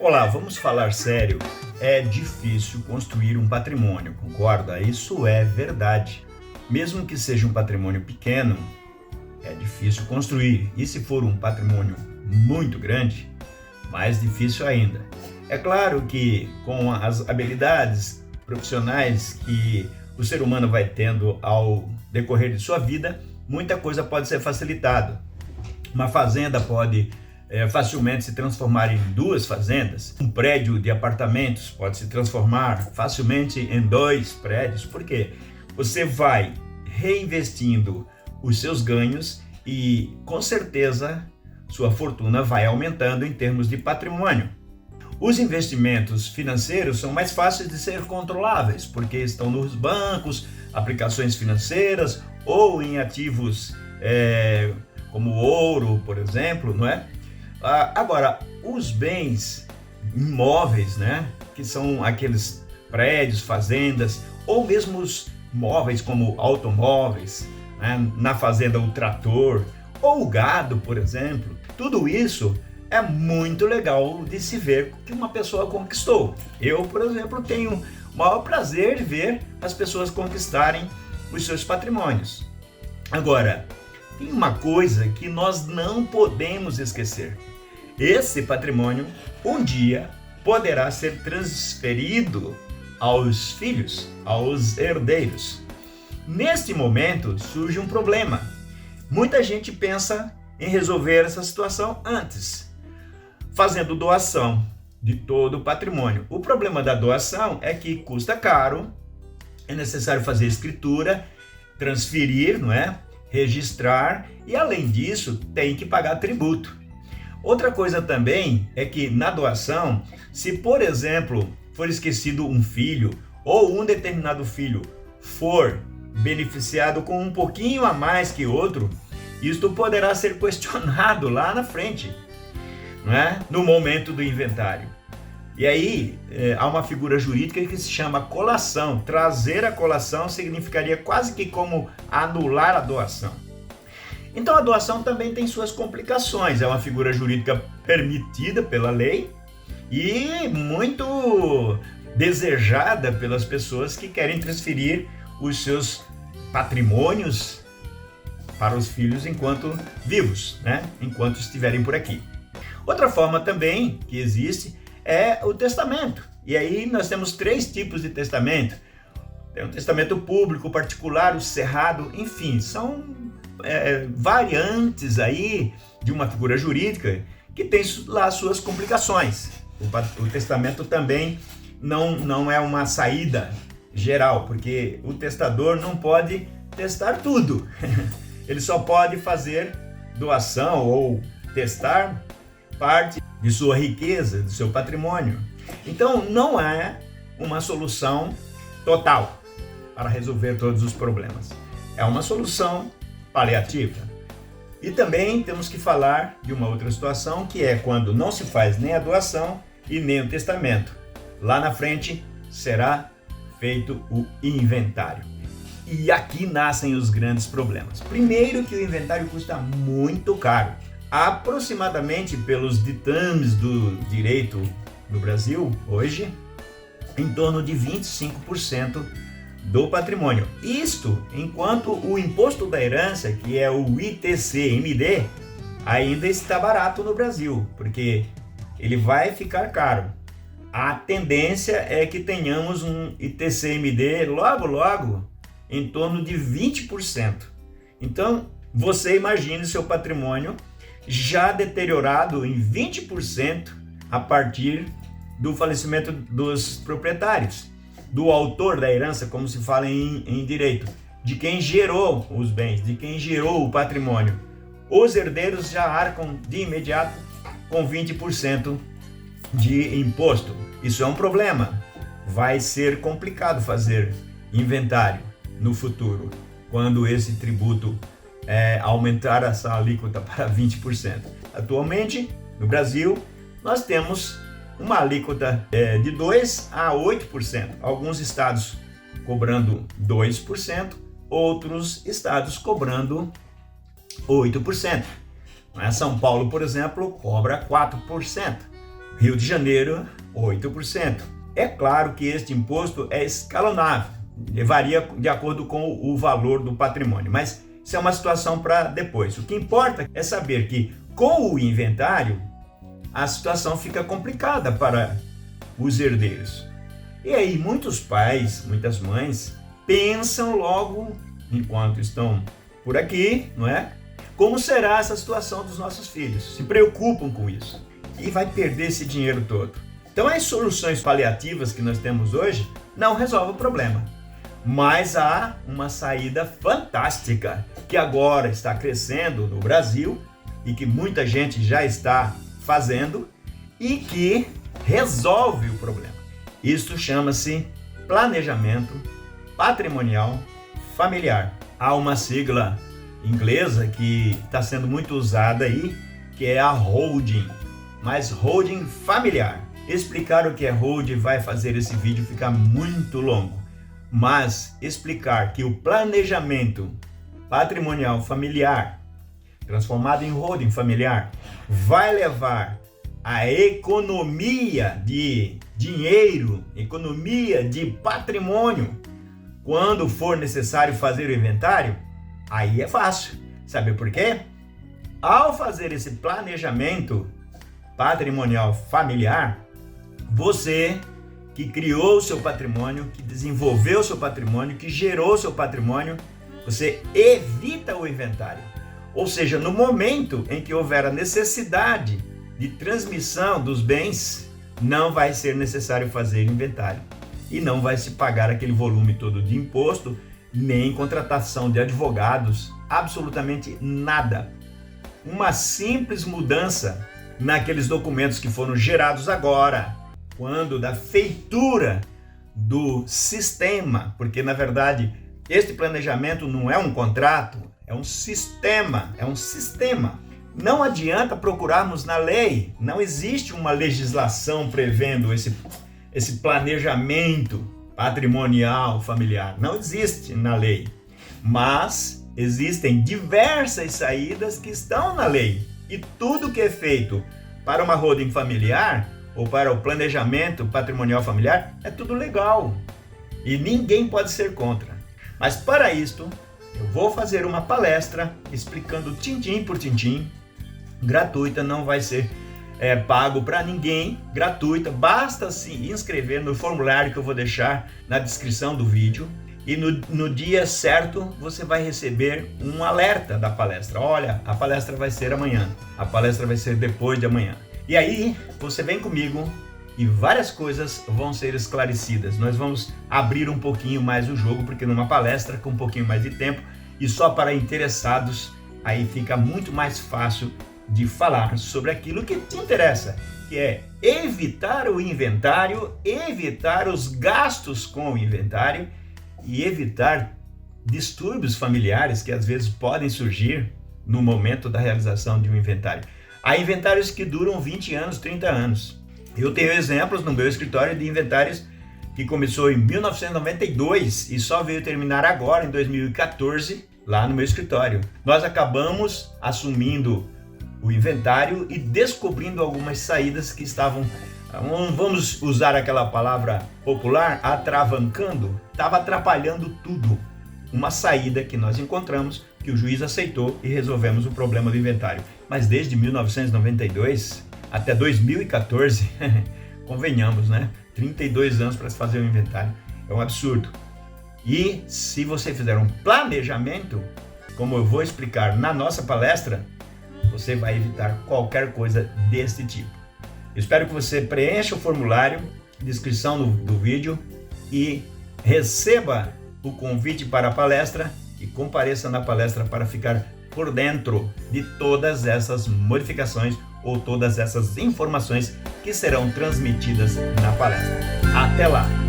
Olá, vamos falar sério. É difícil construir um patrimônio, concorda? Isso é verdade. Mesmo que seja um patrimônio pequeno, é difícil construir. E se for um patrimônio muito grande, mais difícil ainda. É claro que com as habilidades profissionais que o ser humano vai tendo ao decorrer de sua vida, muita coisa pode ser facilitada. Uma fazenda pode facilmente se transformar em duas fazendas. Um prédio de apartamentos pode se transformar facilmente em dois prédios. Por quê? Você vai reinvestindo os seus ganhos e, com certeza, sua fortuna vai aumentando em termos de patrimônio. Os investimentos financeiros são mais fáceis de ser controláveis, porque estão nos bancos, aplicações financeiras ou em ativos como ouro, por exemplo, não é? Agora, os bens imóveis, né, que são aqueles prédios, fazendas, ou mesmo os móveis como automóveis, né, na fazenda o trator, ou o gado, por exemplo, tudo isso é muito legal de se ver que uma pessoa conquistou. Eu, por exemplo, tenho o maior prazer de ver as pessoas conquistarem os seus patrimônios. Agora, tem uma coisa que nós não podemos esquecer. Esse patrimônio, um dia, poderá ser transferido aos filhos, aos herdeiros. Neste momento, surge um problema. Muita gente pensa em resolver essa situação antes, fazendo doação de todo o patrimônio. O problema da doação é que custa caro, é necessário fazer escritura, transferir, não é? Registrar e, além disso, tem que pagar tributo. Outra coisa também é que na doação, se por exemplo for esquecido um filho ou um determinado filho for beneficiado com um pouquinho a mais que outro, isto poderá ser questionado lá na frente, não é? No momento do inventário. E aí há uma figura jurídica que se chama colação. Trazer a colação significaria quase que como anular a doação. Então a doação também tem suas complicações, é uma figura jurídica permitida pela lei e muito desejada pelas pessoas que querem transferir os seus patrimônios para os filhos enquanto vivos, né? Enquanto estiverem por aqui. Outra forma também que existe é o testamento. E aí nós temos três tipos de testamento. Tem um testamento público, particular, o cerrado, enfim, são variantes aí de uma figura jurídica que tem lá suas complicações. O testamento também não é uma saída geral, porque o testador não pode testar tudo. Ele só pode fazer doação ou testar parte de sua riqueza, do seu patrimônio. Então não é uma solução total para resolver todos os problemas. É uma solução paliativa. E também temos que falar de uma outra situação, que é quando não se faz nem a doação e nem o testamento. Lá na frente será feito o inventário. E aqui nascem os grandes problemas. Primeiro, que o inventário custa muito caro. Aproximadamente, pelos ditames do direito no Brasil, hoje, em torno de 25% do patrimônio. Isto enquanto o imposto da herança, que é o ITCMD, ainda está barato no Brasil, porque ele vai ficar caro. A tendência é que tenhamos um ITCMD logo em torno de 20%. Então, você imagine seu patrimônio já deteriorado em 20% a partir do falecimento dos proprietários, do autor da herança, como se fala em direito, de quem gerou os bens, de quem gerou o patrimônio. Os herdeiros já arcam de imediato com 20% de imposto. Isso é um problema. Vai ser complicado fazer inventário no futuro, quando esse tributo aumentar essa alíquota para 20%. Atualmente, no Brasil, nós temos uma alíquota de 2% a 8%. Alguns estados cobrando 2%, outros estados cobrando 8%. São Paulo, por exemplo, cobra 4%. Rio de Janeiro, 8%. É claro que este imposto é escalonável, varia de acordo com o valor do patrimônio, mas isso é uma situação para depois. O que importa é saber que com o inventário a situação fica complicada para os herdeiros. E aí muitos pais, muitas mães pensam logo, enquanto estão por aqui, não é? Como será essa situação dos nossos filhos? Se preocupam com isso e vai perder esse dinheiro todo. Então as soluções paliativas que nós temos hoje não resolvem o problema. Mas há uma saída fantástica que agora está crescendo no Brasil e que muita gente já está fazendo e que resolve o problema. Isso chama-se planejamento patrimonial familiar. Há uma sigla inglesa que está sendo muito usada aí, que é a holding, mas holding familiar. Explicar o que é holding vai fazer esse vídeo ficar muito longo, mas explicar que o planejamento patrimonial familiar, transformado em holding familiar, vai levar a economia de dinheiro, economia de patrimônio, quando for necessário fazer o inventário, aí é fácil. Sabe por quê? Ao fazer esse planejamento patrimonial familiar, você que criou o seu patrimônio, que desenvolveu o seu patrimônio, que gerou o seu patrimônio, você evita o inventário. Ou seja, no momento em que houver a necessidade de transmissão dos bens, não vai ser necessário fazer inventário. E não vai se pagar aquele volume todo de imposto, nem contratação de advogados, absolutamente nada. Uma simples mudança naqueles documentos que foram gerados agora, quando da feitura do sistema, porque na verdade este planejamento não é um contrato, é um sistema, Não adianta procurarmos na lei, não existe uma legislação prevendo esse planejamento patrimonial familiar, não existe na lei, mas existem diversas saídas que estão na lei e tudo que é feito para uma holding familiar ou para o planejamento patrimonial familiar é tudo legal e ninguém pode ser contra. Mas para isto eu vou fazer uma palestra explicando tintim por tintim, gratuita, não vai ser pago para ninguém, gratuita, basta se inscrever no formulário que eu vou deixar na descrição do vídeo e no dia certo você vai receber um alerta da palestra. Olha, a palestra vai ser amanhã, a palestra vai ser depois de amanhã. E aí você vem comigo e várias coisas vão ser esclarecidas. Nós vamos abrir um pouquinho mais o jogo, porque numa palestra com um pouquinho mais de tempo e só para interessados, aí fica muito mais fácil de falar sobre aquilo que te interessa, que é evitar o inventário, evitar os gastos com o inventário e evitar distúrbios familiares que às vezes podem surgir no momento da realização de um inventário. Há inventários que duram 20 anos, 30 anos. Eu tenho exemplos no meu escritório de inventários que começou em 1992 e só veio terminar agora, em 2014, lá no meu escritório. Nós acabamos assumindo o inventário e descobrindo algumas saídas que estavam, vamos usar aquela palavra popular, atravancando, estava atrapalhando tudo. Uma saída que nós encontramos, que o juiz aceitou e resolvemos o problema do inventário. Mas desde 1992 até 2014, convenhamos, né? 32 anos para se fazer um inventário, é um absurdo. E se você fizer um planejamento, como eu vou explicar na nossa palestra, você vai evitar qualquer coisa desse tipo. Espero que você preencha o formulário, descrição do vídeo e receba o convite para a palestra e compareça na palestra para ficar por dentro de todas essas modificações ou todas essas informações que serão transmitidas na palestra. Até lá!